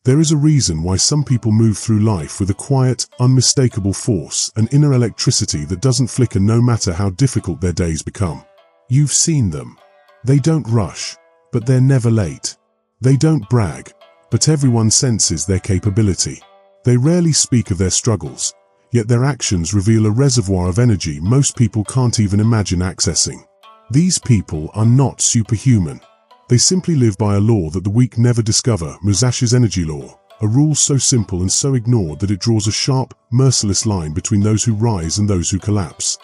There is a reason why some people move through life with a quiet, unmistakable force, an inner electricity that doesn't flicker no matter how difficult their days become. You've seen them. They don't rush, but they're never late. They don't brag, but everyone senses their capability. They rarely speak of their struggles, yet their actions reveal a reservoir of energy most people can't even imagine accessing. These people are not superhuman. They simply live by a law that the weak never discover, Musashi's energy law, a rule so simple and so ignored that it draws a sharp, merciless line between those who rise and those who collapse.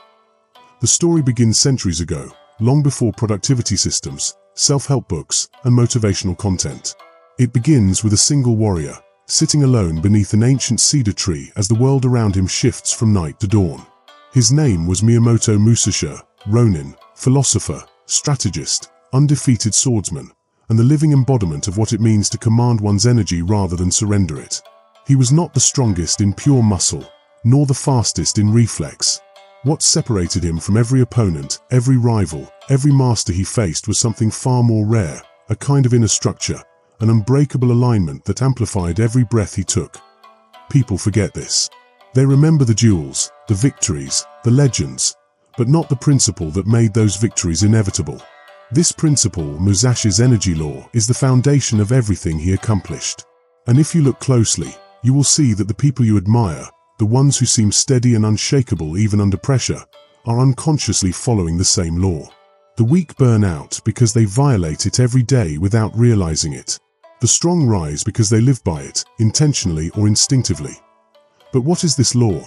The story begins centuries ago, long before productivity systems, self-help books, and motivational content. It begins with a single warrior, sitting alone beneath an ancient cedar tree as the world around him shifts from night to dawn. His name was Miyamoto Musashi, Ronin, philosopher, strategist, undefeated swordsman, and the living embodiment of what it means to command one's energy rather than surrender it. He was not the strongest in pure muscle, nor the fastest in reflex. What separated him from every opponent, every rival, every master he faced was something far more rare, a kind of inner structure, an unbreakable alignment that amplified every breath he took. People forget this. They remember the duels, the victories, the legends, but not the principle that made those victories inevitable. This principle, Musashi's energy law, is the foundation of everything he accomplished. And if you look closely, you will see that the people you admire, the ones who seem steady and unshakable even under pressure, are unconsciously following the same law. The weak burn out because they violate it every day without realizing it. The strong rise because they live by it, intentionally or instinctively. But what is this law?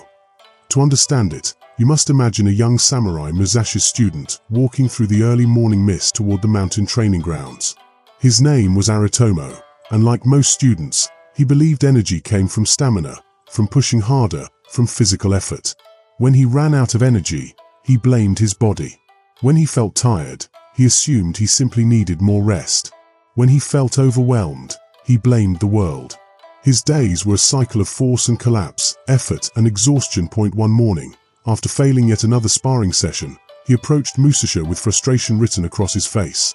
To understand it, you must imagine a young samurai Musashi student walking through the early morning mist toward the mountain training grounds. His name was Aritomo, and like most students, he believed energy came from stamina, from pushing harder, from physical effort. When he ran out of energy, he blamed his body. When he felt tired, he assumed he simply needed more rest. When he felt overwhelmed, he blamed the world. His days were a cycle of force and collapse, effort and exhaustion. One morning, after failing yet another sparring session, he approached Musashi with frustration written across his face.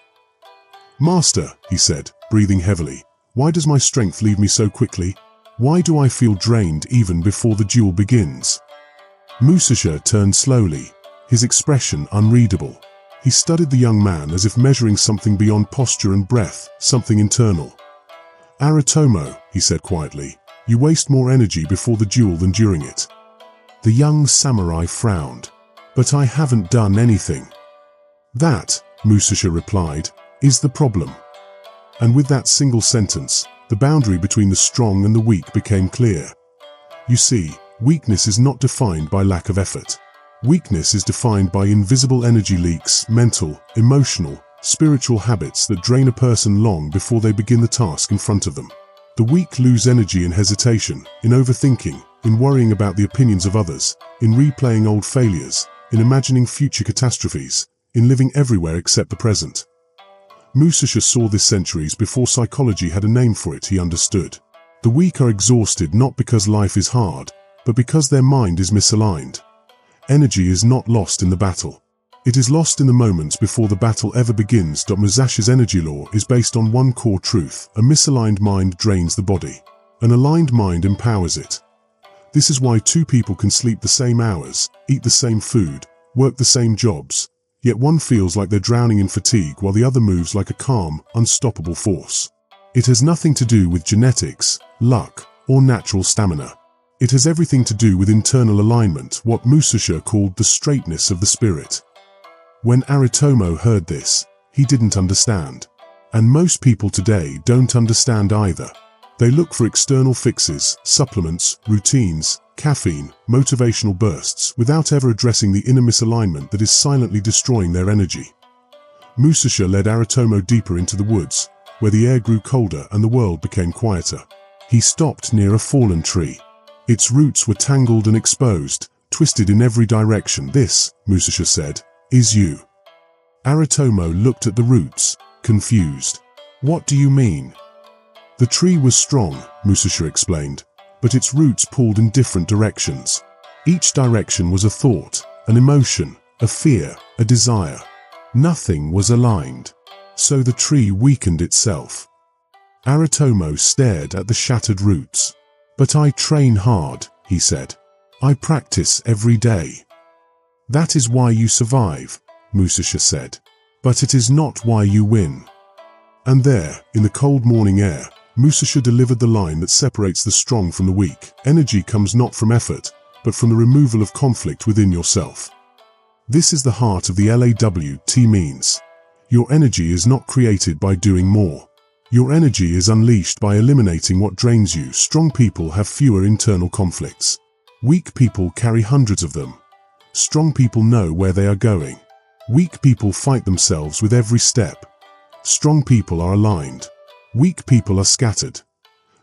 "Master," he said, breathing heavily, "why does my strength leave me so quickly? Why do I feel drained even before the duel begins?" Musashi turned slowly, his expression unreadable. He studied the young man as if measuring something beyond posture and breath, something internal. "Aritomo," he said quietly, "you waste more energy before the duel than during it." The young samurai frowned. "But I haven't done anything." "That," Musashi replied, "is the problem." And with that single sentence, the boundary between the strong and the weak became clear. You see, weakness is not defined by lack of effort. Weakness is defined by invisible energy leaks, mental, emotional, spiritual habits that drain a person long before they begin the task in front of them. The weak lose energy in hesitation, in overthinking, in worrying about the opinions of others, in replaying old failures, in imagining future catastrophes, in living everywhere except the present. Musashi saw this centuries before psychology had a name for it. He understood. The weak are exhausted not because life is hard, but because their mind is misaligned. Energy is not lost in the battle. It is lost in the moments before the battle ever begins. Musashi's energy law is based on one core truth: a misaligned mind drains the body. An aligned mind empowers it. This is why two people can sleep the same hours, eat the same food, work the same jobs, yet one feels like they're drowning in fatigue while the other moves like a calm, unstoppable force. It has nothing to do with genetics, luck, or natural stamina. It has everything to do with internal alignment, what Musashi called the straightness of the spirit. When Aritomo heard this, he didn't understand. And most people today don't understand either. They look for external fixes, supplements, routines, caffeine, motivational bursts, without ever addressing the inner misalignment that is silently destroying their energy. Musashi led Aritomo deeper into the woods, where the air grew colder and the world became quieter. He stopped near a fallen tree. Its roots were tangled and exposed, twisted in every direction. "This," Musashi said, "is you." Aritomo looked at the roots, confused. "What do you mean?" "The tree was strong," Musashi explained, "but its roots pulled in different directions. Each direction was a thought, an emotion, a fear, a desire. Nothing was aligned. So the tree weakened itself." Aritomo stared at the shattered roots. "But I train hard," he said. "I practice every day." "That is why you survive," Musashi said. "But it is not why you win." And there, in the cold morning air, Musashi delivered the line that separates the strong from the weak. Energy comes not from effort, but from the removal of conflict within yourself. This is the heart of the LAWT means. Your energy is not created by doing more. Your energy is unleashed by eliminating what drains you. Strong people have fewer internal conflicts. Weak people carry hundreds of them. Strong people know where they are going. Weak people fight themselves with every step. Strong people are aligned. Weak people are scattered.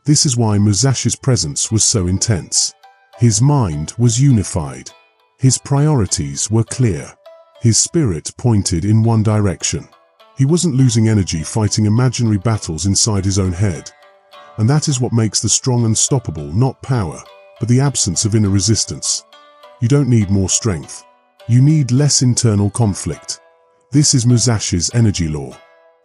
This is why Musashi's presence was so intense. His mind was unified. His priorities were clear. His spirit pointed in one direction. He wasn't losing energy fighting imaginary battles inside his own head. And that is what makes the strong unstoppable, not power, but the absence of inner resistance. You don't need more strength. You need less internal conflict. This is Musashi's energy law.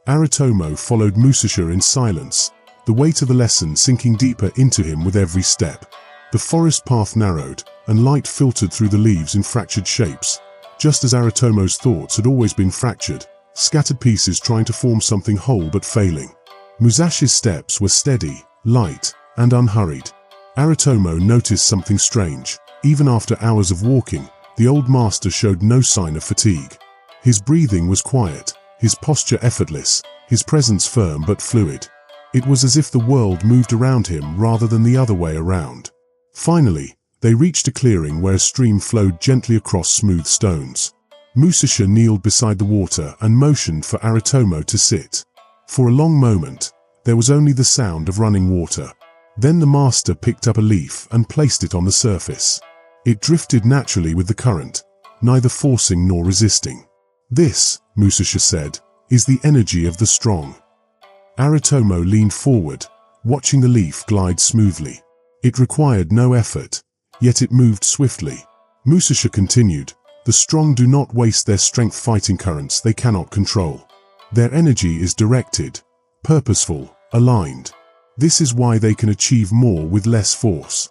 Aritomo followed Musashi in silence, the weight of the lesson sinking deeper into him with every step. The forest path narrowed, and light filtered through the leaves in fractured shapes, just as Aritomo's thoughts had always been fractured, scattered pieces trying to form something whole but failing. Musashi's steps were steady, light, and unhurried. Aritomo noticed something strange. Even after hours of walking, the old master showed no sign of fatigue. His breathing was quiet, his posture effortless, his presence firm but fluid. It was as if the world moved around him rather than the other way around. Finally, they reached a clearing where a stream flowed gently across smooth stones. Musashi kneeled beside the water and motioned for Aritomo to sit. For a long moment, there was only the sound of running water. Then the master picked up a leaf and placed it on the surface. It drifted naturally with the current, neither forcing nor resisting. "This," Musashi said, "is the energy of the strong." Aritomo leaned forward, watching the leaf glide smoothly. It required no effort, yet it moved swiftly. Musashi continued, "The strong do not waste their strength fighting currents they cannot control. Their energy is directed, purposeful, aligned. This is why they can achieve more with less force."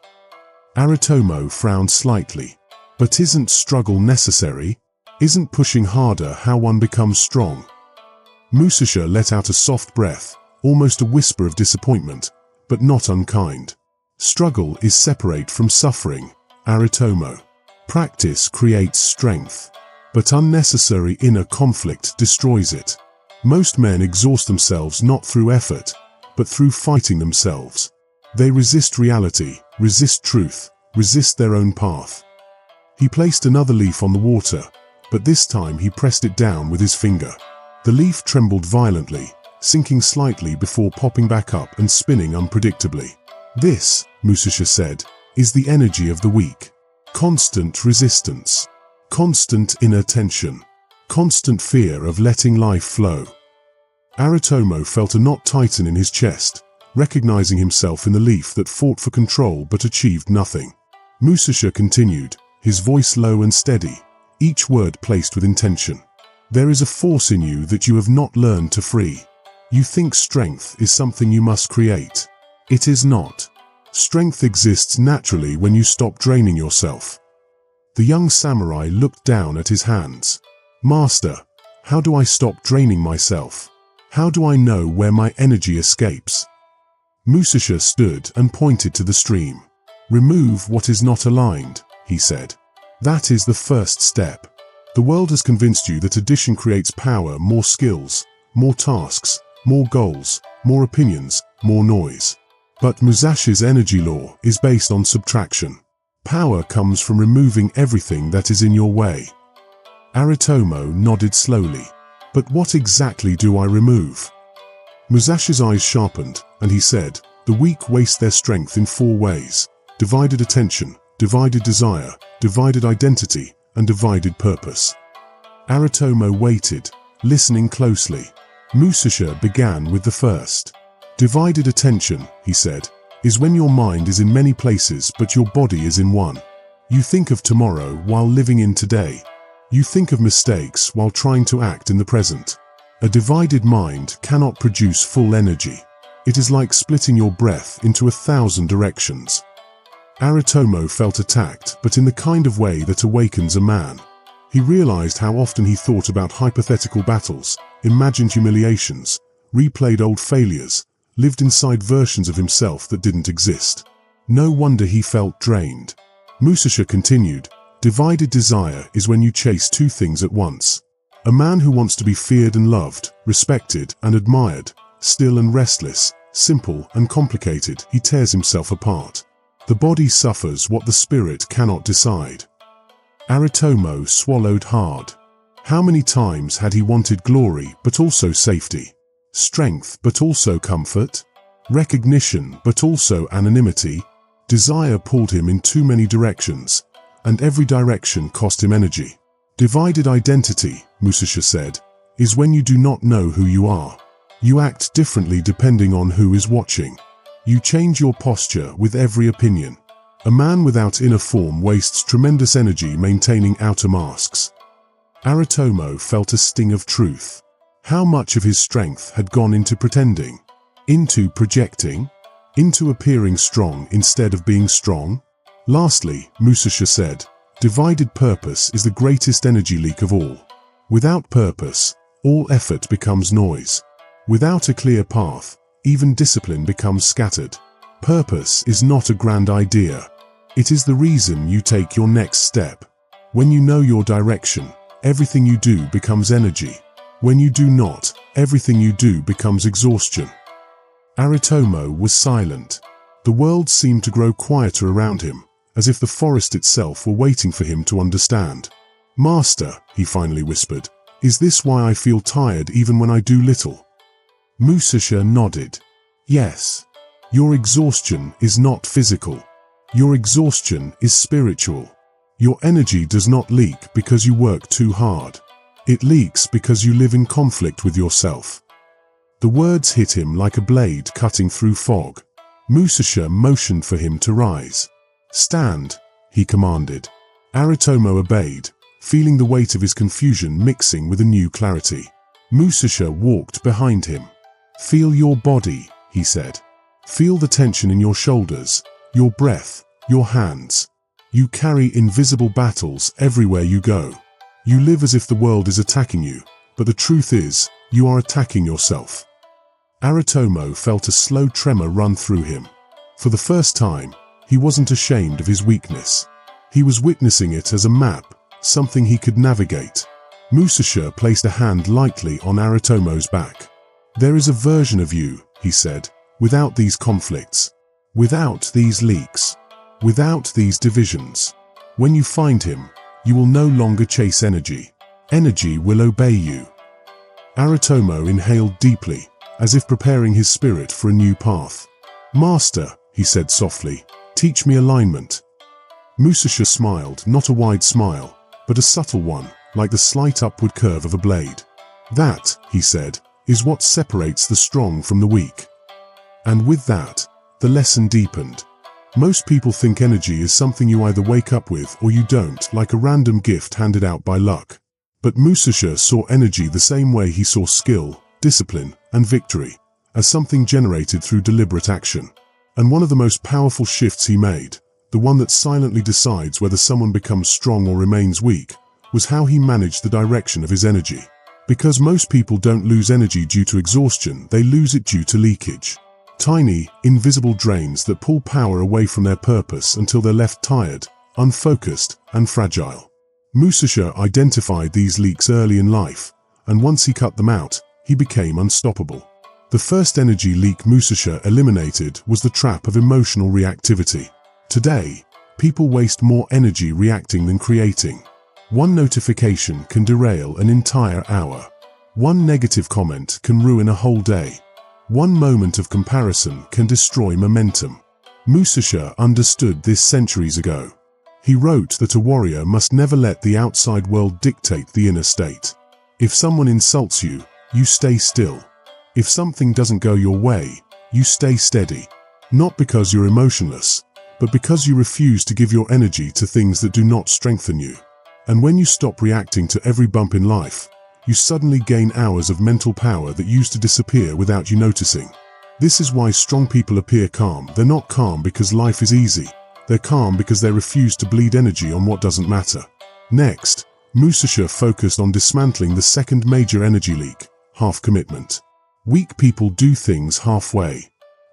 Aritomo frowned slightly. "But isn't struggle necessary? Isn't pushing harder how one becomes strong?" Musashi let out a soft breath, almost a whisper of disappointment, but not unkind. "Struggle is separate from suffering, Aritomo. Practice creates strength, but unnecessary inner conflict destroys it. Most men exhaust themselves not through effort, but through fighting themselves. They resist reality, resist truth, resist their own path." He placed another leaf on the water, but this time he pressed it down with his finger. The leaf trembled violently, sinking slightly before popping back up and spinning unpredictably. "This," Musashi said, "is the energy of the weak. Constant resistance, constant inner tension, constant fear of letting life flow." Aritomo felt a knot tighten in his chest, recognizing himself in the leaf that fought for control but achieved nothing. Musashi continued, his voice low and steady, each word placed with intention. "There is a force in you that you have not learned to free. You think strength is something you must create. It is not. Strength exists naturally when you stop draining yourself." The young samurai looked down at his hands. "Master, how do I stop draining myself? How do I know where my energy escapes?" Musashi stood and pointed to the stream. "Remove what is not aligned," he said. "That is the first step. The world has convinced you that addition creates power, more skills, more tasks, more goals, more opinions, more noise. But Musashi's energy law is based on subtraction. Power comes from removing everything that is in your way." Aritomo nodded slowly. "But what exactly do I remove?" Musashi's eyes sharpened, and he said, "The weak waste their strength in 4 ways: divided attention, divided desire, divided identity, and divided purpose." Aritomo waited, listening closely. Musashi began with the first. "Divided attention," he said, "is when your mind is in many places but your body is in one. You think of tomorrow while living in today. You think of mistakes while trying to act in the present. A divided mind cannot produce full energy. It is like splitting your breath into 1,000 directions. Aritomo felt attacked, but in the kind of way that awakens a man. He realized how often he thought about hypothetical battles, imagined humiliations, replayed old failures, lived inside versions of himself that didn't exist. No wonder he felt drained. Musashi continued, "Divided desire is when you chase two things at once. A man who wants to be feared and loved, respected and admired, still and restless, simple and complicated, he tears himself apart. The body suffers what the spirit cannot decide." Aritomo swallowed hard. How many times had he wanted glory but also safety? Strength but also comfort? Recognition but also anonymity? Desire pulled him in too many directions, and every direction cost him energy. Divided identity, Musashi said, is when you do not know who you are. You act differently depending on who is watching. You change your posture with every opinion. A man without inner form wastes tremendous energy maintaining outer masks. Aritomo felt a sting of truth. How much of his strength had gone into pretending? Into projecting? Into appearing strong instead of being strong? Lastly, Musashi said, divided purpose is the greatest energy leak of all. Without purpose, all effort becomes noise. Without a clear path, even discipline becomes scattered. Purpose is not a grand idea. It is the reason you take your next step. When you know your direction, everything you do becomes energy. When you do not, everything you do becomes exhaustion. Aritomo was silent. The world seemed to grow quieter around him, as if the forest itself were waiting for him to understand. "Master," he finally whispered, "is this why I feel tired even when I do little?" Musashi nodded. "Yes. Your exhaustion is not physical. Your exhaustion is spiritual. Your energy does not leak because you work too hard. It leaks because you live in conflict with yourself." The words hit him like a blade cutting through fog. Musashi motioned for him to rise. "Stand," he commanded. Aritomo obeyed, feeling the weight of his confusion mixing with a new clarity. Musashi walked behind him. "Feel your body," he said. "Feel the tension in your shoulders, your breath, your hands. You carry invisible battles everywhere you go. You live as if the world is attacking you, but the truth is, you are attacking yourself." Aritomo felt a slow tremor run through him. For the first time, he wasn't ashamed of his weakness. He was witnessing it as a map, something he could navigate. Musashi placed a hand lightly on Aritomo's back. "There is a version of you," he said, "without these conflicts, without these leaks, without these divisions. When you find him, you will no longer chase energy. Energy will obey you." Aritomo inhaled deeply, as if preparing his spirit for a new path. "Master," he said softly, "teach me alignment." Musashi smiled, not a wide smile, but a subtle one, like the slight upward curve of a blade. "That," he said, "is what separates the strong from the weak." And with that, the lesson deepened. Most people think energy is something you either wake up with or you don't, like a random gift handed out by luck. But Musashi saw energy the same way he saw skill, discipline, and victory, as something generated through deliberate action. And one of the most powerful shifts he made, the one that silently decides whether someone becomes strong or remains weak, was how he managed the direction of his energy. Because most people don't lose energy due to exhaustion, they lose it due to leakage. Tiny, invisible drains that pull power away from their purpose until they're left tired, unfocused, and fragile. Musashi identified these leaks early in life, and once he cut them out, he became unstoppable. The first energy leak Musashi eliminated was the trap of emotional reactivity. Today, people waste more energy reacting than creating. One notification can derail an entire hour. One negative comment can ruin a whole day. One moment of comparison can destroy momentum. Musashi understood this centuries ago. He wrote that a warrior must never let the outside world dictate the inner state. If someone insults you, you stay still. If something doesn't go your way, you stay steady. Not because you're emotionless, but because you refuse to give your energy to things that do not strengthen you. And when you stop reacting to every bump in life, you suddenly gain hours of mental power that used to disappear without you noticing. This is why strong people appear calm. They're not calm because life is easy. They're calm because they refuse to bleed energy on what doesn't matter. Next, Musashi focused on dismantling the second major energy leak, half commitment. Weak people do things halfway.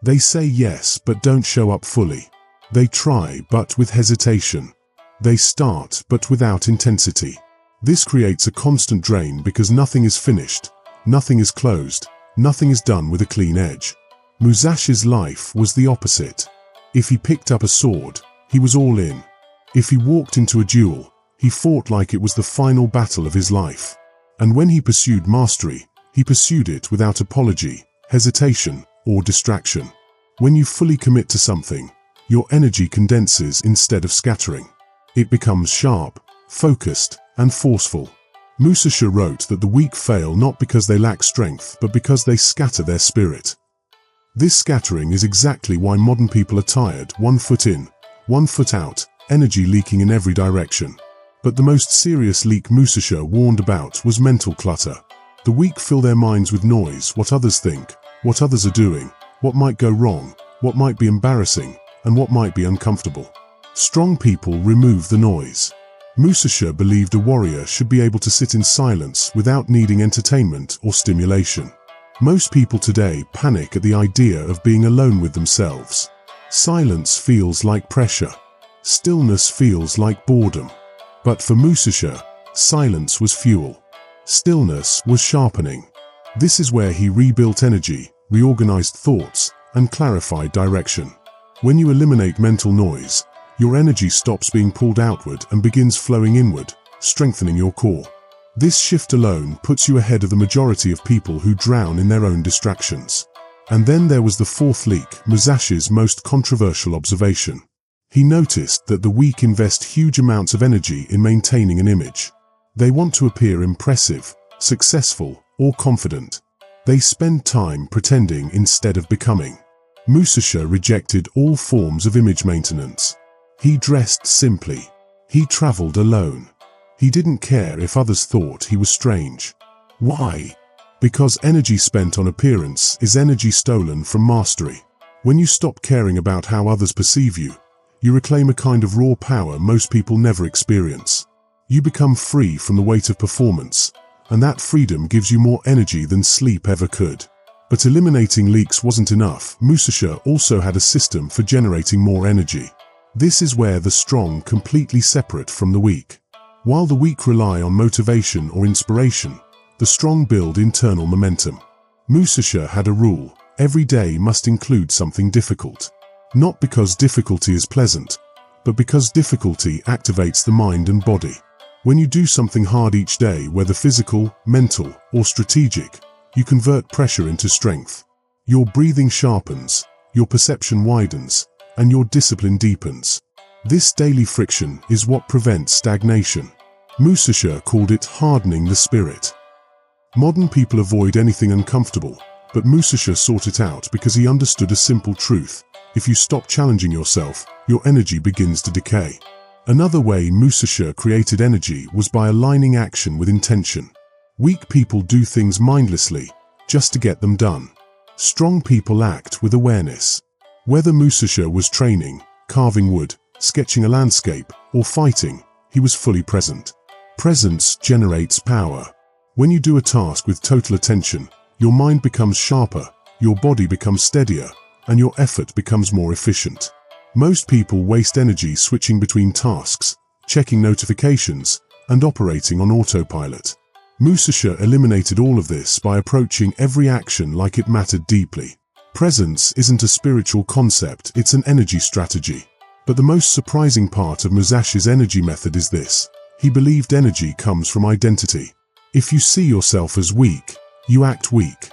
They say yes but don't show up fully. They try but with hesitation. They start but without intensity. This creates a constant drain because nothing is finished, nothing is closed, nothing is done with a clean edge. Musashi's life was the opposite. If he picked up a sword, he was all in. If he walked into a duel, he fought like it was the final battle of his life. And when he pursued mastery, he pursued it without apology, hesitation, or distraction. When you fully commit to something, your energy condenses instead of scattering. It becomes sharp, focused, and forceful. Musashi wrote that the weak fail not because they lack strength, but because they scatter their spirit. This scattering is exactly why modern people are tired, 1 foot in, 1 foot out, energy leaking in every direction. But the most serious leak Musashi warned about was mental clutter. The weak fill their minds with noise, what others think, what others are doing, what might go wrong, what might be embarrassing, and what might be uncomfortable. Strong people remove the noise. Musashi believed a warrior should be able to sit in silence without needing entertainment or stimulation. Most people today panic at the idea of being alone with themselves. Silence feels like pressure. Stillness feels like boredom. But for Musashi, silence was fuel. Stillness was sharpening. This is where he rebuilt energy, reorganized thoughts, and clarified direction. When you eliminate mental noise, your energy stops being pulled outward and begins flowing inward, strengthening your core. This shift alone puts you ahead of the majority of people who drown in their own distractions. And then there was the fourth leak, Musashi's most controversial observation. He noticed that the weak invest huge amounts of energy in maintaining an image. They want to appear impressive, successful, or confident. They spend time pretending instead of becoming. Musashi rejected all forms of image maintenance. He dressed simply. He traveled alone. He didn't care if others thought he was strange. Why? Because energy spent on appearance is energy stolen from mastery. When you stop caring about how others perceive you, you reclaim a kind of raw power most people never experience. You become free from the weight of performance, and that freedom gives you more energy than sleep ever could. But eliminating leaks wasn't enough. Musashi also had a system for generating more energy. This is where the strong completely separate from the weak. While the weak rely on motivation or inspiration, the strong build internal momentum. Musashi had a rule: every day must include something difficult. Not because difficulty is pleasant, but because difficulty activates the mind and body. When you do something hard each day, whether physical, mental, or strategic, you convert pressure into strength. Your breathing sharpens, your perception widens, and your discipline deepens. This daily friction is what prevents stagnation. Musashi called it hardening the spirit. Modern people avoid anything uncomfortable, but Musashi sought it out because he understood a simple truth: if you stop challenging yourself, your energy begins to decay. Another way Musashi created energy was by aligning action with intention. Weak people do things mindlessly, just to get them done. Strong people act with awareness. Whether Musashi was training, carving wood, sketching a landscape, or fighting, he was fully present. Presence generates power. When you do a task with total attention, your mind becomes sharper, your body becomes steadier, and your effort becomes more efficient. Most people waste energy switching between tasks, checking notifications, and operating on autopilot. Musashi eliminated all of this by approaching every action like it mattered deeply. Presence isn't a spiritual concept, it's an energy strategy. But the most surprising part of Musashi's energy method is this: he believed energy comes from identity. If you see yourself as weak, you act weak.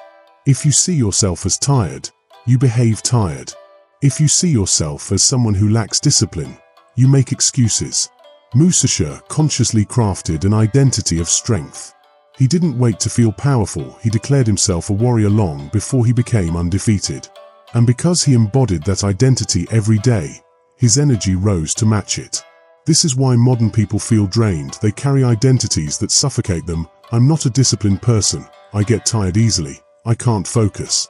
If you see yourself as tired, you behave tired. If you see yourself as someone who lacks discipline, you make excuses. Musashi consciously crafted an identity of strength. He didn't wait to feel powerful, he declared himself a warrior long before he became undefeated. And because he embodied that identity every day, his energy rose to match it. This is why modern people feel drained. They carry identities that suffocate them. I'm not a disciplined person. I get tired easily. I can't focus.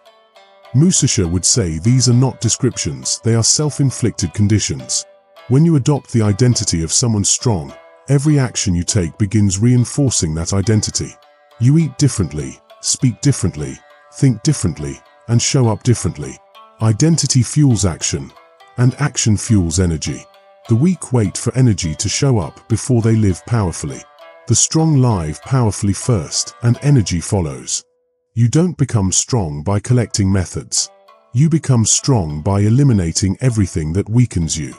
Musashi would say these are not descriptions, they are self-inflicted conditions. When you adopt the identity of someone strong, every action you take begins reinforcing that identity. You eat differently, speak differently, think differently, and show up differently. Identity fuels action, and action fuels energy. The weak wait for energy to show up before they live powerfully. The strong live powerfully first, and energy follows. You don't become strong by collecting methods. You become strong by eliminating everything that weakens you.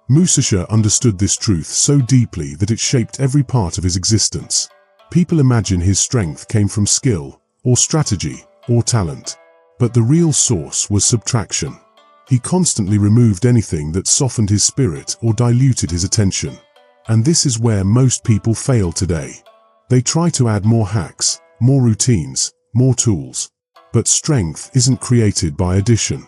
Musashi understood this truth so deeply that it shaped every part of his existence. People imagine his strength came from skill, or strategy, or talent. But the real source was subtraction. He constantly removed anything that softened his spirit or diluted his attention. And this is where most people fail today. They try to add more hacks, more routines, more tools. But strength isn't created by addition.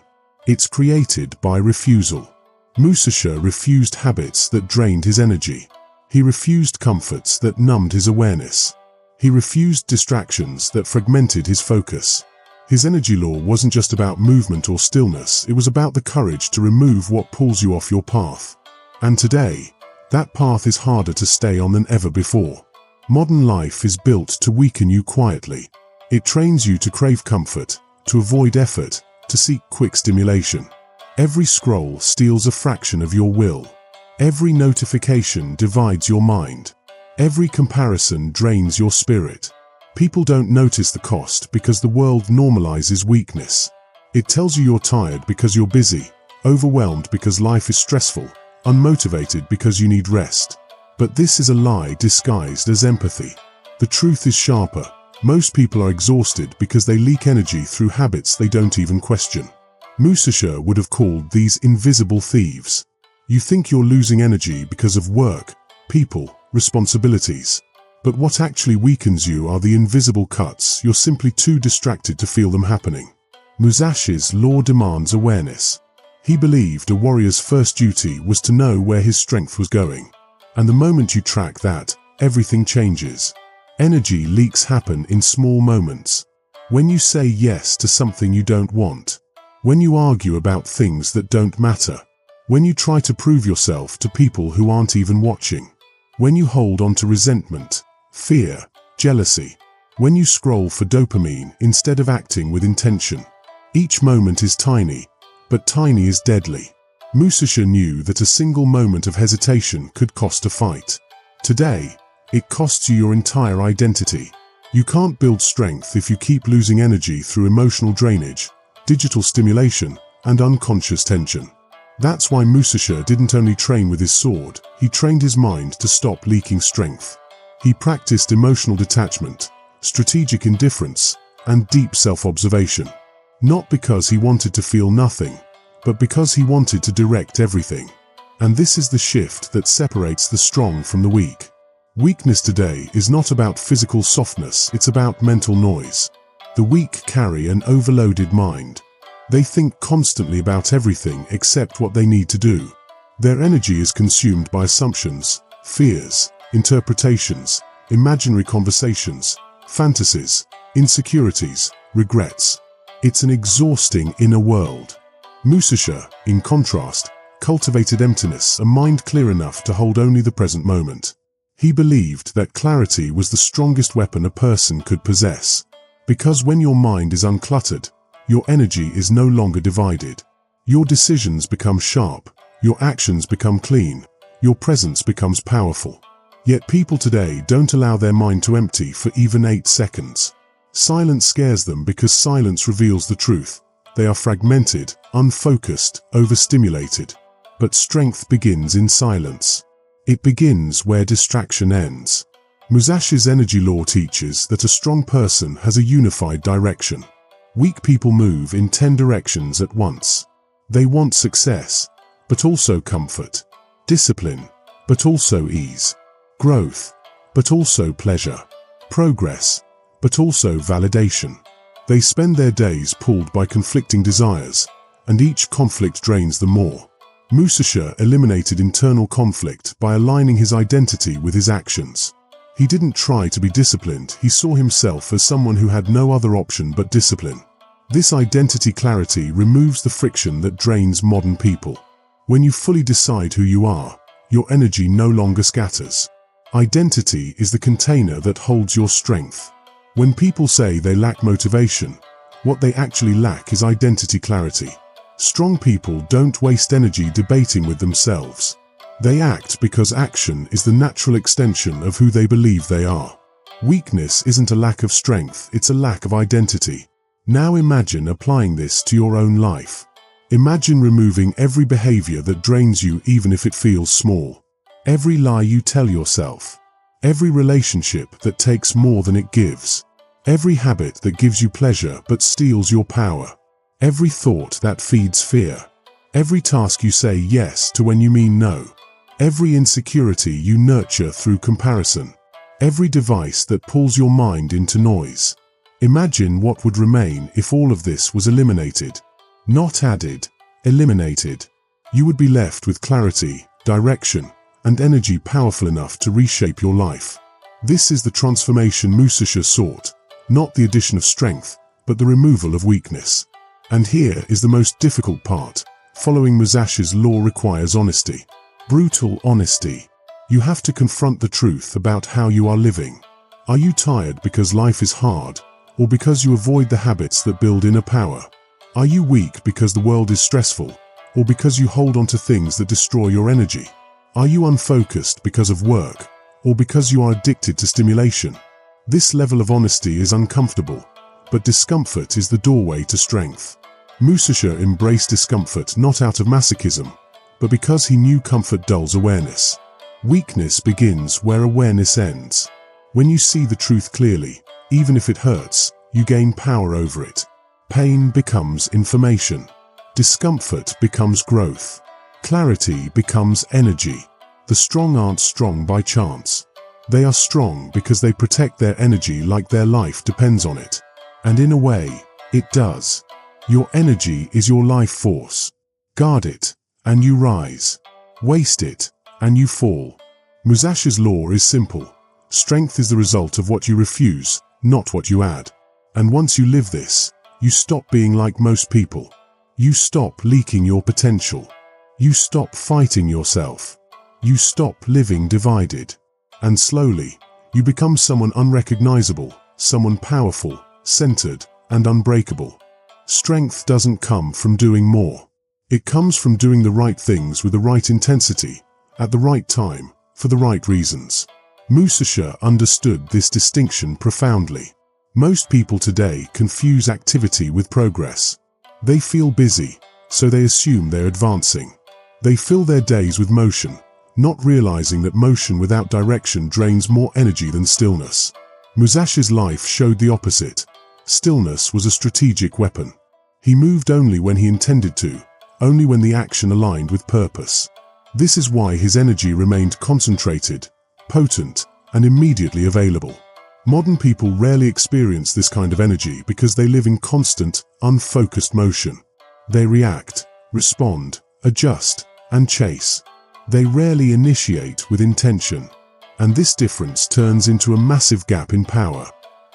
It's created by refusal. Musashi refused habits that drained his energy. He refused comforts that numbed his awareness. He refused distractions that fragmented his focus. His energy law wasn't just about movement or stillness, it was about the courage to remove what pulls you off your path. And today, that path is harder to stay on than ever before. Modern life is built to weaken you quietly. It trains you to crave comfort, to avoid effort, to seek quick stimulation. Every scroll steals a fraction of your will. Every notification divides your mind. Every comparison drains your spirit. People don't notice the cost because the world normalizes weakness. It tells you you're tired because you're busy, overwhelmed because life is stressful, unmotivated because you need rest. But this is a lie disguised as empathy. The truth is sharper. Most people are exhausted because they leak energy through habits they don't even question. Musashi would have called these invisible thieves. You think you're losing energy because of work, people, responsibilities. But what actually weakens you are the invisible cuts. You're simply too distracted to feel them happening. Musashi's law demands awareness. He believed a warrior's first duty was to know where his strength was going. And the moment you track that, everything changes. Energy leaks happen in small moments. When you say yes to something you don't want. When you argue about things that don't matter. When you try to prove yourself to people who aren't even watching. When you hold on to resentment, fear, jealousy. When you scroll for dopamine instead of acting with intention. Each moment is tiny, but tiny is deadly. Musashi knew that a single moment of hesitation could cost a fight. Today, it costs you your entire identity. You can't build strength if you keep losing energy through emotional drainage, digital stimulation, and unconscious tension. That's why Musashi didn't only train with his sword, he trained his mind to stop leaking strength. He practiced emotional detachment, strategic indifference, and deep self-observation. Not because he wanted to feel nothing, but because he wanted to direct everything. And this is the shift that separates the strong from the weak. Weakness today is not about physical softness, it's about mental noise. The weak carry an overloaded mind. They think constantly about everything except what they need to do. Their energy is consumed by assumptions, fears, interpretations, imaginary conversations, fantasies, insecurities, regrets. It's an exhausting inner world. Musashi, in contrast, cultivated emptiness, a mind clear enough to hold only the present moment. He believed that clarity was the strongest weapon a person could possess. Because when your mind is uncluttered, your energy is no longer divided. Your decisions become sharp, your actions become clean, your presence becomes powerful. Yet people today don't allow their mind to empty for even 8 seconds. Silence scares them because silence reveals the truth. They are fragmented, unfocused, overstimulated. But strength begins in silence. It begins where distraction ends. Musashi's energy law teaches that a strong person has a unified direction. Weak people move in 10 directions at once. They want success, but also comfort. Discipline, but also ease. Growth, but also pleasure. Progress, but also validation. They spend their days pulled by conflicting desires, and each conflict drains them more. Musashi eliminated internal conflict by aligning his identity with his actions. He didn't try to be disciplined, he saw himself as someone who had no other option but discipline. This identity clarity removes the friction that drains modern people. When you fully decide who you are, your energy no longer scatters. Identity is the container that holds your strength. When people say they lack motivation, what they actually lack is identity clarity. Strong people don't waste energy debating with themselves. They act because action is the natural extension of who they believe they are. Weakness isn't a lack of strength, it's a lack of identity. Now imagine applying this to your own life. Imagine removing every behavior that drains you even if it feels small. Every lie you tell yourself. Every relationship that takes more than it gives. Every habit that gives you pleasure but steals your power. Every thought that feeds fear. Every task you say yes to when you mean no. Every insecurity you nurture through comparison. Every device that pulls your mind into noise. Imagine what would remain if all of this was eliminated. Not added, eliminated. You would be left with clarity, direction, and energy powerful enough to reshape your life. This is the transformation Musashi sought, not the addition of strength, but the removal of weakness. And here is the most difficult part. Following Musashi's law requires honesty. Brutal honesty. You have to confront the truth about how you are living. Are you tired because life is hard, or because you avoid the habits that build inner power? Are you weak because the world is stressful, or because you hold on to things that destroy your energy? Are you unfocused because of work, or because you are addicted to stimulation? This level of honesty is uncomfortable, but discomfort is the doorway to strength. Musashi embraced discomfort not out of masochism, but because he knew comfort dulls awareness. Weakness begins where awareness ends. When you see the truth clearly, even if it hurts, you gain power over it. Pain becomes information. Discomfort becomes growth. Clarity becomes energy. The strong aren't strong by chance. They are strong because they protect their energy like their life depends on it. And in a way, it does. Your energy is your life force. Guard it, and you rise. Waste it, and you fall. Musashi's law is simple. Strength is the result of what you refuse, not what you add. And once you live this, you stop being like most people. You stop leaking your potential. You stop fighting yourself. You stop living divided. And slowly, you become someone unrecognizable, someone powerful, centered, and unbreakable. Strength doesn't come from doing more. It comes from doing the right things with the right intensity, at the right time, for the right reasons. Musashi understood this distinction profoundly. Most people today confuse activity with progress. They feel busy, so they assume they're advancing. They fill their days with motion, not realizing that motion without direction drains more energy than stillness. Musashi's life showed the opposite. Stillness was a strategic weapon. He moved only when he intended to, only when the action aligned with purpose. This is why his energy remained concentrated, potent, and immediately available. Modern people rarely experience this kind of energy because they live in constant, unfocused motion. They react, respond, adjust, and chase. They rarely initiate with intention. And this difference turns into a massive gap in power.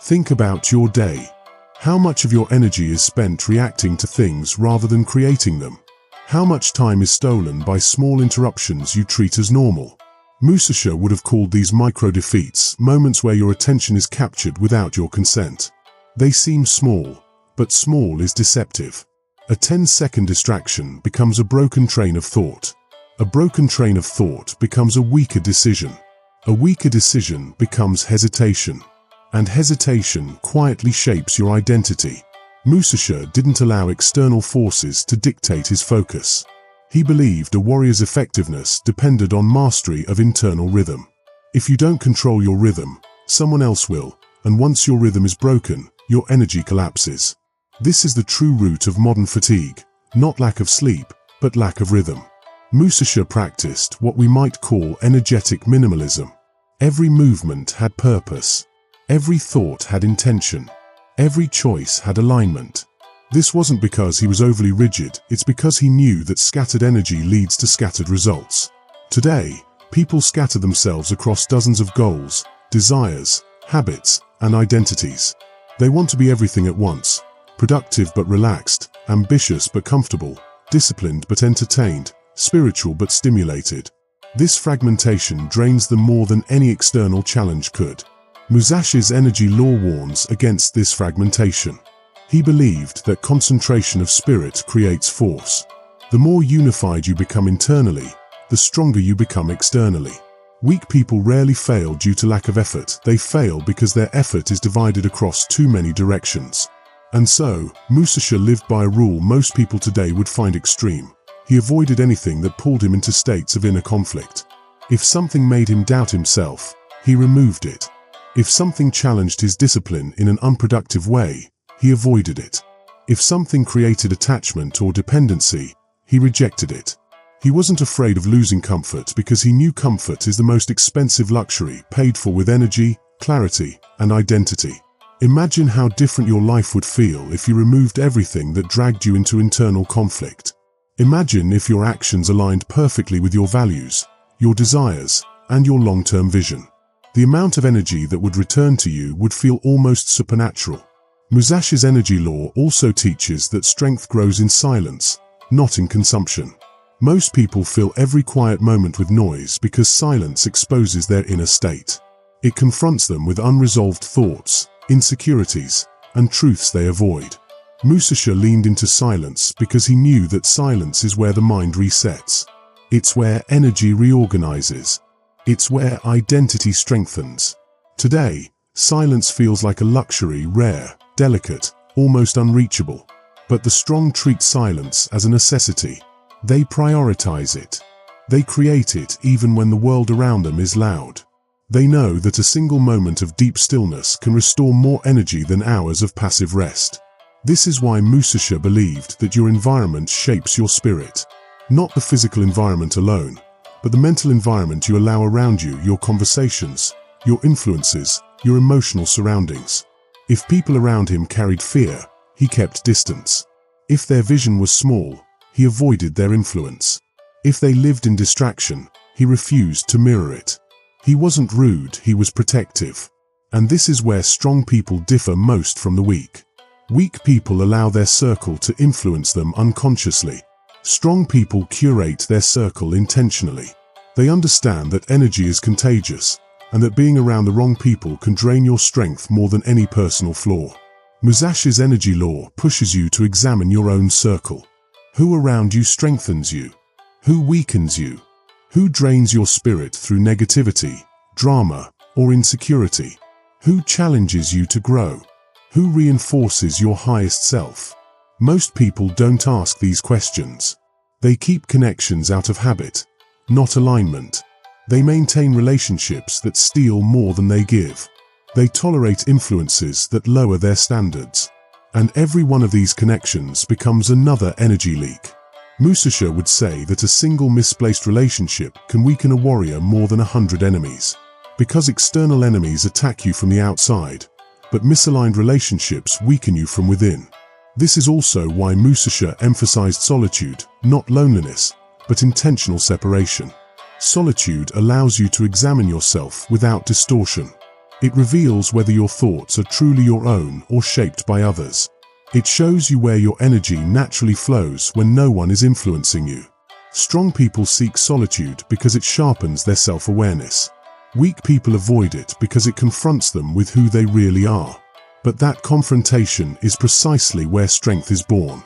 Think about your day. How much of your energy is spent reacting to things rather than creating them? How much time is stolen by small interruptions you treat as normal? Musashi would have called these micro-defeats, moments where your attention is captured without your consent. They seem small, but small is deceptive. A 10-second distraction becomes a broken train of thought. A broken train of thought becomes a weaker decision. A weaker decision becomes hesitation. And hesitation quietly shapes your identity. Musashi didn't allow external forces to dictate his focus. He believed a warrior's effectiveness depended on mastery of internal rhythm. If you don't control your rhythm, someone else will, and once your rhythm is broken, your energy collapses. This is the true root of modern fatigue, not lack of sleep, but lack of rhythm. Musashi practiced what we might call energetic minimalism. Every movement had purpose. Every thought had intention. Every choice had alignment. This wasn't because he was overly rigid, it's because he knew that scattered energy leads to scattered results. Today, people scatter themselves across dozens of goals, desires, habits, and identities. They want to be everything at once, productive but relaxed, ambitious but comfortable, disciplined but entertained, spiritual but stimulated. This fragmentation drains them more than any external challenge could. Musashi's energy law warns against this fragmentation. He believed that concentration of spirit creates force. The more unified you become internally, the stronger you become externally. Weak people rarely fail due to lack of effort. They fail because their effort is divided across too many directions. And so, Musashi lived by a rule most people today would find extreme. He avoided anything that pulled him into states of inner conflict. If something made him doubt himself, he removed it. If something challenged his discipline in an unproductive way, he avoided it. If something created attachment or dependency, he rejected it. He wasn't afraid of losing comfort because he knew comfort is the most expensive luxury paid for with energy, clarity, and identity. Imagine how different your life would feel if you removed everything that dragged you into internal conflict. Imagine if your actions aligned perfectly with your values, your desires, and your long-term vision. The amount of energy that would return to you would feel almost supernatural. Musashi's energy law also teaches that strength grows in silence, not in consumption. Most people fill every quiet moment with noise because silence exposes their inner state. It confronts them with unresolved thoughts, insecurities, and truths they avoid. Musashi leaned into silence because he knew that silence is where the mind resets. It's where energy reorganizes. It's where identity strengthens. Today, silence feels like a luxury, rare, delicate, almost unreachable. But the strong treat silence as a necessity. They prioritize it. They create it even when the world around them is loud. They know that a single moment of deep stillness can restore more energy than hours of passive rest. This is why Musashi believed that your environment shapes your spirit. Not the physical environment alone, but the mental environment you allow around you, your conversations, your influences, your emotional surroundings. If people around him carried fear, he kept distance. If their vision was small, he avoided their influence. If they lived in distraction, he refused to mirror it. He wasn't rude, he was protective. And this is where strong people differ most from the weak. Weak people allow their circle to influence them unconsciously. Strong people curate their circle intentionally. They understand that energy is contagious, and that being around the wrong people can drain your strength more than any personal flaw. Musashi's energy law pushes you to examine your own circle. Who around you strengthens you? Who weakens you? Who drains your spirit through negativity, drama, or insecurity? Who challenges you to grow? Who reinforces your highest self? Most people don't ask these questions. They keep connections out of habit, not alignment. They maintain relationships that steal more than they give. They tolerate influences that lower their standards. And every one of these connections becomes another energy leak. Musashi would say that a single misplaced relationship can weaken a warrior more than 100 enemies. Because external enemies attack you from the outside, but misaligned relationships weaken you from within. This is also why Musashi emphasized solitude, not loneliness, but intentional separation. Solitude allows you to examine yourself without distortion. It reveals whether your thoughts are truly your own or shaped by others. It shows you where your energy naturally flows when no one is influencing you. Strong people seek solitude because it sharpens their self-awareness. Weak people avoid it because it confronts them with who they really are. But that confrontation is precisely where strength is born.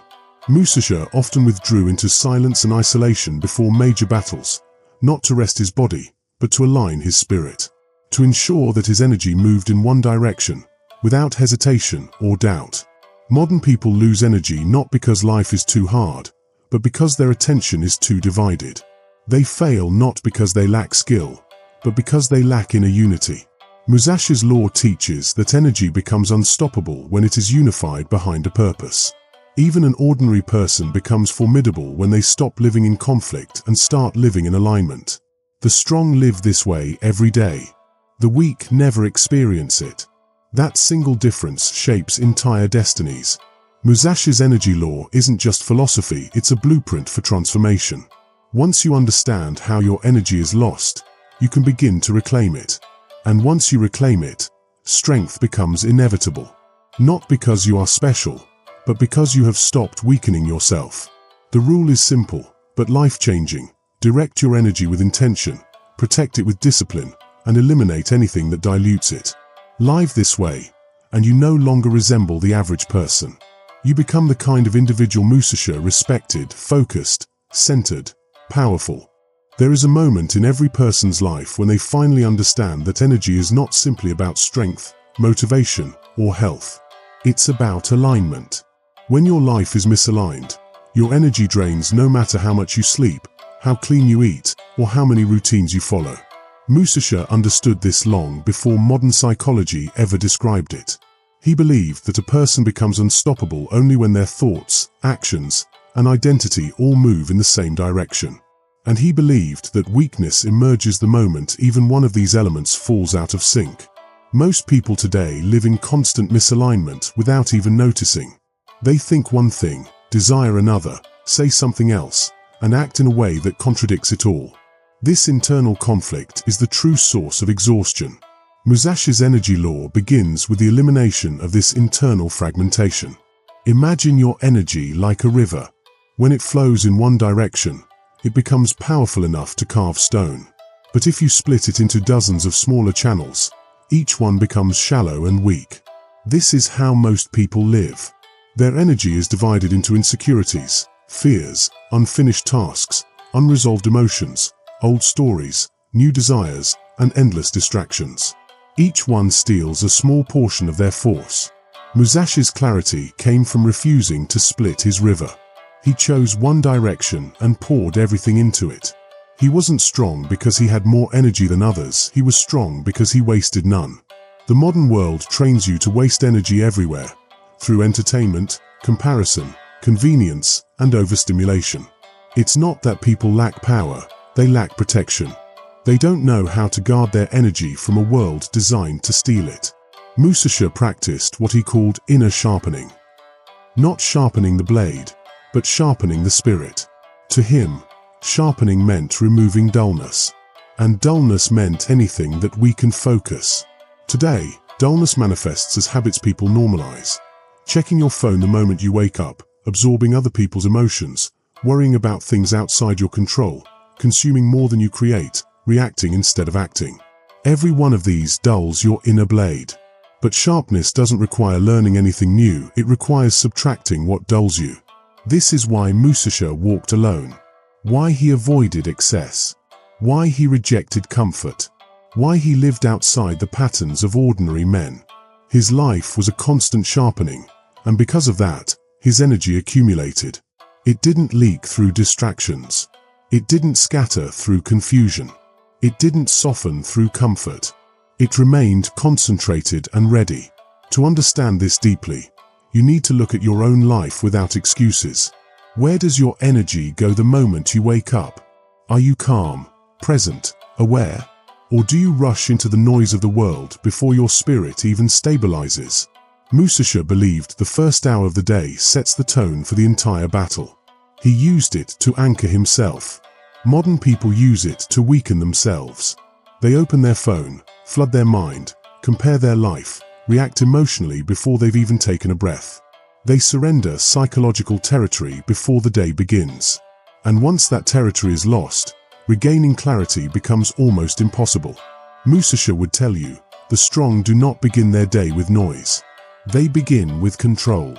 Musashi often withdrew into silence and isolation before major battles, not to rest his body, but to align his spirit. To ensure that his energy moved in one direction, without hesitation or doubt. Modern people lose energy not because life is too hard, but because their attention is too divided. They fail not because they lack skill, but because they lack inner unity. Musashi's law teaches that energy becomes unstoppable when it is unified behind a purpose. Even an ordinary person becomes formidable when they stop living in conflict and start living in alignment. The strong live this way every day. The weak never experience it. That single difference shapes entire destinies. Musashi's energy law isn't just philosophy, it's a blueprint for transformation. Once you understand how your energy is lost, you can begin to reclaim it. And once you reclaim it, strength becomes inevitable. Not because you are special, but because you have stopped weakening yourself. The rule is simple, but life-changing. Direct your energy with intention, protect it with discipline, and eliminate anything that dilutes it. Live this way, and you no longer resemble the average person. You become the kind of individual Musashi respected, focused, centered, powerful. There is a moment in every person's life when they finally understand that energy is not simply about strength, motivation, or health. It's about alignment. When your life is misaligned, your energy drains no matter how much you sleep, how clean you eat, or how many routines you follow. Musashi understood this long before modern psychology ever described it. He believed that a person becomes unstoppable only when their thoughts, actions, and identity all move in the same direction. And he believed that weakness emerges the moment even one of these elements falls out of sync. Most people today live in constant misalignment without even noticing. They think one thing, desire another, say something else, and act in a way that contradicts it all. This internal conflict is the true source of exhaustion. Musashi's energy law begins with the elimination of this internal fragmentation. Imagine your energy like a river. When it flows in one direction, it becomes powerful enough to carve stone. But if you split it into dozens of smaller channels, each one becomes shallow and weak. This is how most people live. Their energy is divided into insecurities, fears, unfinished tasks, unresolved emotions, old stories, new desires, and endless distractions. Each one steals a small portion of their force. Musashi's clarity came from refusing to split his river. He chose one direction and poured everything into it. He wasn't strong because he had more energy than others, he was strong because he wasted none. The modern world trains you to waste energy everywhere, through entertainment, comparison, convenience, and overstimulation. It's not that people lack power, they lack protection. They don't know how to guard their energy from a world designed to steal it. Musashi practiced what he called inner sharpening. Not sharpening the blade, but sharpening the spirit. To him, sharpening meant removing dullness. And dullness meant anything that weakened focus. Today, dullness manifests as habits people normalize. Checking your phone the moment you wake up, absorbing other people's emotions, worrying about things outside your control, consuming more than you create, reacting instead of acting. Every one of these dulls your inner blade. But sharpness doesn't require learning anything new, it requires subtracting what dulls you. This is why Musashi walked alone. Why he avoided excess. Why he rejected comfort. Why he lived outside the patterns of ordinary men. His life was a constant sharpening, and because of that, his energy accumulated. It didn't leak through distractions. It didn't scatter through confusion. It didn't soften through comfort. It remained concentrated and ready. To understand this deeply, you need to look at your own life without excuses. Where does your energy go the moment you wake up? Are you calm, present, aware? Or do you rush into the noise of the world before your spirit even stabilizes? Musashi believed the first hour of the day sets the tone for the entire battle. He used it to anchor himself. Modern people use it to weaken themselves. They open their phone, flood their mind, compare their life, react emotionally before they've even taken a breath. They surrender psychological territory before the day begins. And once that territory is lost, regaining clarity becomes almost impossible. Musashi would tell you, the strong do not begin their day with noise. They begin with control,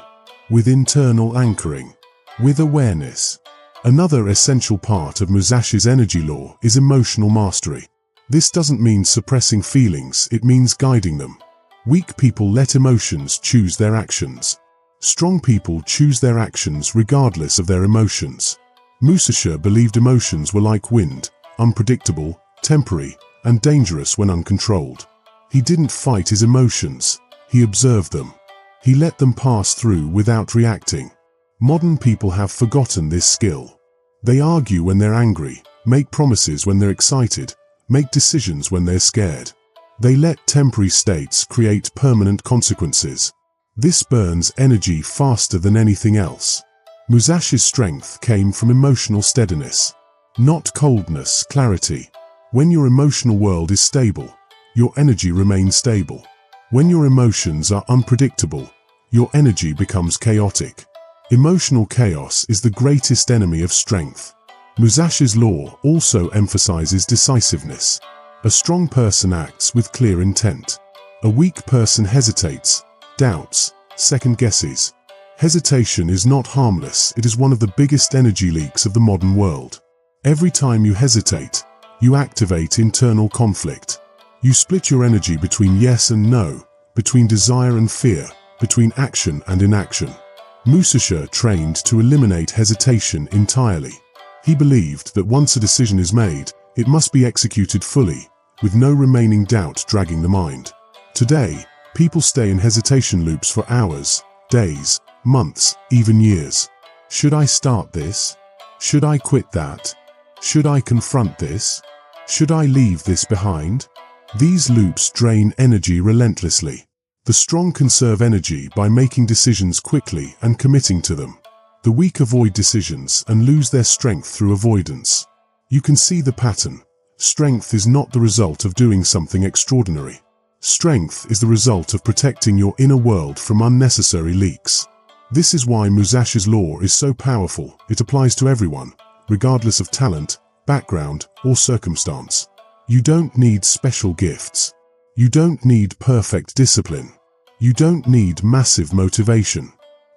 with internal anchoring, with awareness. Another essential part of Musashi's energy law is emotional mastery. This doesn't mean suppressing feelings, it means guiding them. Weak people let emotions choose their actions. Strong people choose their actions regardless of their emotions. Musashi believed emotions were like wind, unpredictable, temporary, and dangerous when uncontrolled. He didn't fight his emotions, he observed them. He let them pass through without reacting. Modern people have forgotten this skill. They argue when they're angry, make promises when they're excited, make decisions when they're scared. They let temporary states create permanent consequences. This burns energy faster than anything else. Musashi's strength came from emotional steadiness, not coldness, clarity. When your emotional world is stable, your energy remains stable. When your emotions are unpredictable, your energy becomes chaotic. Emotional chaos is the greatest enemy of strength. Musashi's law also emphasizes decisiveness. A strong person acts with clear intent. A weak person hesitates, doubts, second guesses. Hesitation is not harmless, it is one of the biggest energy leaks of the modern world. Every time you hesitate, you activate internal conflict. You split your energy between yes and no, between desire and fear, between action and inaction. Musashi trained to eliminate hesitation entirely. He believed that once a decision is made, it must be executed fully, with no remaining doubt dragging the mind. Today, people stay in hesitation loops for hours, days, months, even years. Should I start this? Should I quit that? Should I confront this? Should I leave this behind? These loops drain energy relentlessly. The strong conserve energy by making decisions quickly and committing to them. The weak avoid decisions and lose their strength through avoidance. You can see the pattern. Strength is not the result of doing something extraordinary. Strength is the result of protecting your inner world from unnecessary leaks. This is why Musashi's law is so powerful. It applies to everyone, regardless of talent, background, or circumstance. You don't need special gifts. You don't need perfect discipline. You don't need massive motivation.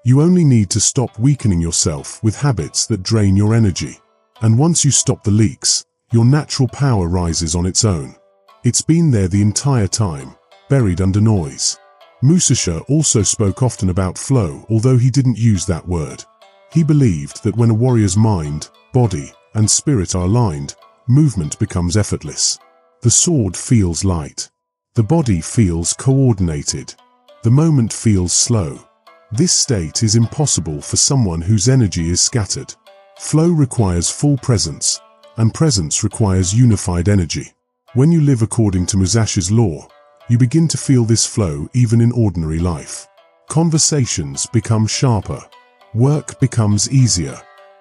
You only need to stop weakening yourself with habits that drain your energy. And once you stop the leaks, your natural power rises on its own. It's been there the entire time, buried under noise. Musashi also spoke often about flow, although he didn't use that word. He believed that when a warrior's mind, body, and spirit are aligned, movement becomes effortless. The sword feels light. The body feels coordinated. The moment feels slow. This state is impossible for someone whose energy is scattered. Flow requires full presence, and presence requires unified energy. When you live according to Musashi's law, you begin to feel this flow even in ordinary life. Conversations become sharper. Work becomes easier.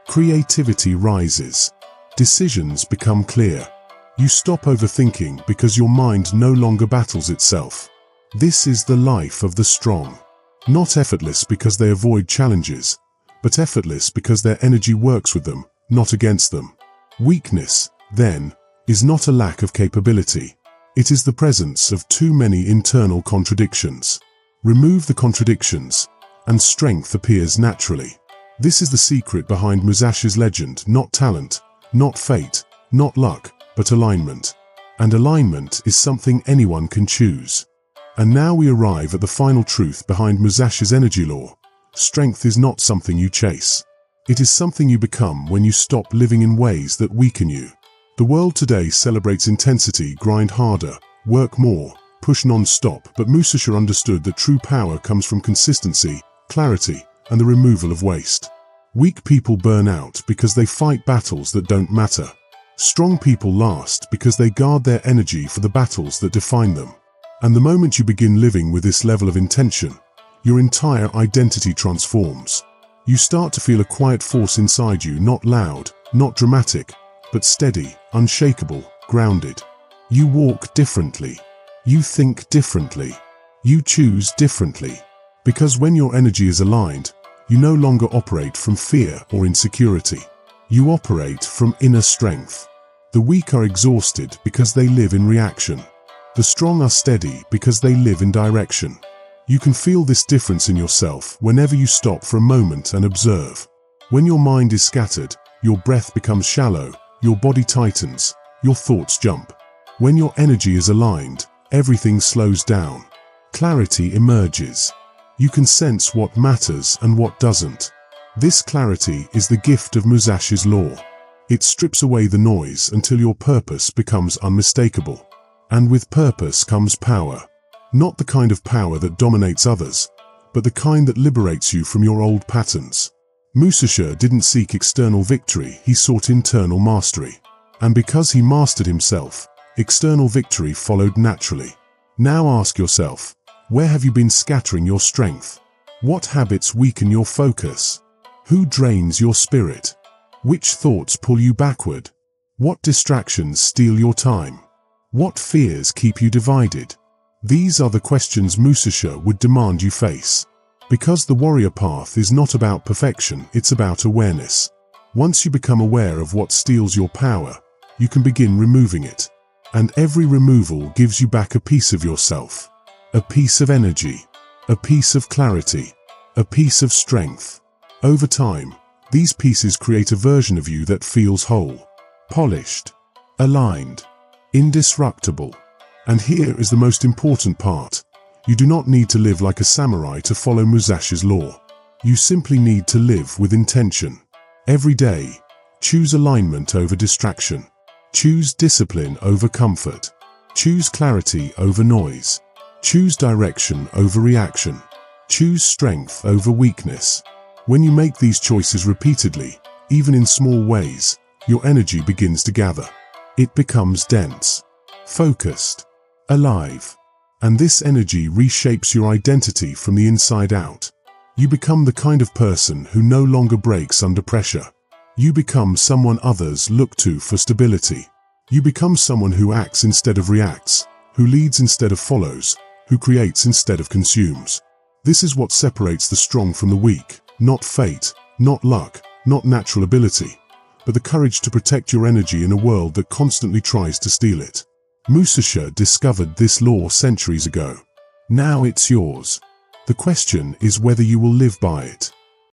Creativity rises. Decisions become clear. You stop overthinking because your mind no longer battles itself. This is the life of the strong. Not effortless because they avoid challenges, but effortless because their energy works with them, not against them. Weakness, then, is not a lack of capability. It is the presence of too many internal contradictions. Remove the contradictions, and strength appears naturally. This is the secret behind Musashi's legend: not talent, not fate, not luck, but alignment. And alignment is something anyone can choose. And now we arrive at the final truth behind Musashi's energy law. Strength is not something you chase. It is something you become when you stop living in ways that weaken you. The world today celebrates intensity, grind harder, work more, push non-stop, but Musashi understood that true power comes from consistency, clarity, and the removal of waste. Weak people burn out because they fight battles that don't matter. Strong people last because they guard their energy for the battles that define them. And the moment you begin living with this level of intention, your entire identity transforms. You start to feel a quiet force inside you, not loud, not dramatic, but steady, unshakable, grounded. You walk differently. You think differently. You choose differently. Because when your energy is aligned, you no longer operate from fear or insecurity. You operate from inner strength. The weak are exhausted because they live in reaction. The strong are steady because they live in direction. You can feel this difference in yourself whenever you stop for a moment and observe. When your mind is scattered, your breath becomes shallow, your body tightens, your thoughts jump. When your energy is aligned, everything slows down. Clarity emerges. You can sense what matters and what doesn't. This clarity is the gift of Musashi's law. It strips away the noise until your purpose becomes unmistakable. And with purpose comes power. Not the kind of power that dominates others, but the kind that liberates you from your old patterns. Musashi didn't seek external victory, he sought internal mastery. And because he mastered himself, external victory followed naturally. Now ask yourself, where have you been scattering your strength? What habits weaken your focus? Who drains your spirit? Which thoughts pull you backward? What distractions steal your time? What fears keep you divided? These are the questions Musashi would demand you face. Because the warrior path is not about perfection, it's about awareness. Once you become aware of what steals your power, you can begin removing it. And every removal gives you back a piece of yourself. A piece of energy. A piece of clarity. A piece of strength. Over time, these pieces create a version of you that feels whole, polished, aligned, indestructible. And here is the most important part. You do not need to live like a samurai to follow Musashi's law. You simply need to live with intention. Every day, choose alignment over distraction. Choose discipline over comfort. Choose clarity over noise. Choose direction over reaction. Choose strength over weakness. When you make these choices repeatedly, even in small ways, your energy begins to gather. It becomes dense, focused, alive. And this energy reshapes your identity from the inside out. You become the kind of person who no longer breaks under pressure. You become someone others look to for stability. You become someone who acts instead of reacts, who leads instead of follows, who creates instead of consumes. This is what separates the strong from the weak, not fate, not luck, not natural ability, but the courage to protect your energy in a world that constantly tries to steal it. Musashi discovered this law centuries ago. Now it's yours. The question is whether you will live by it.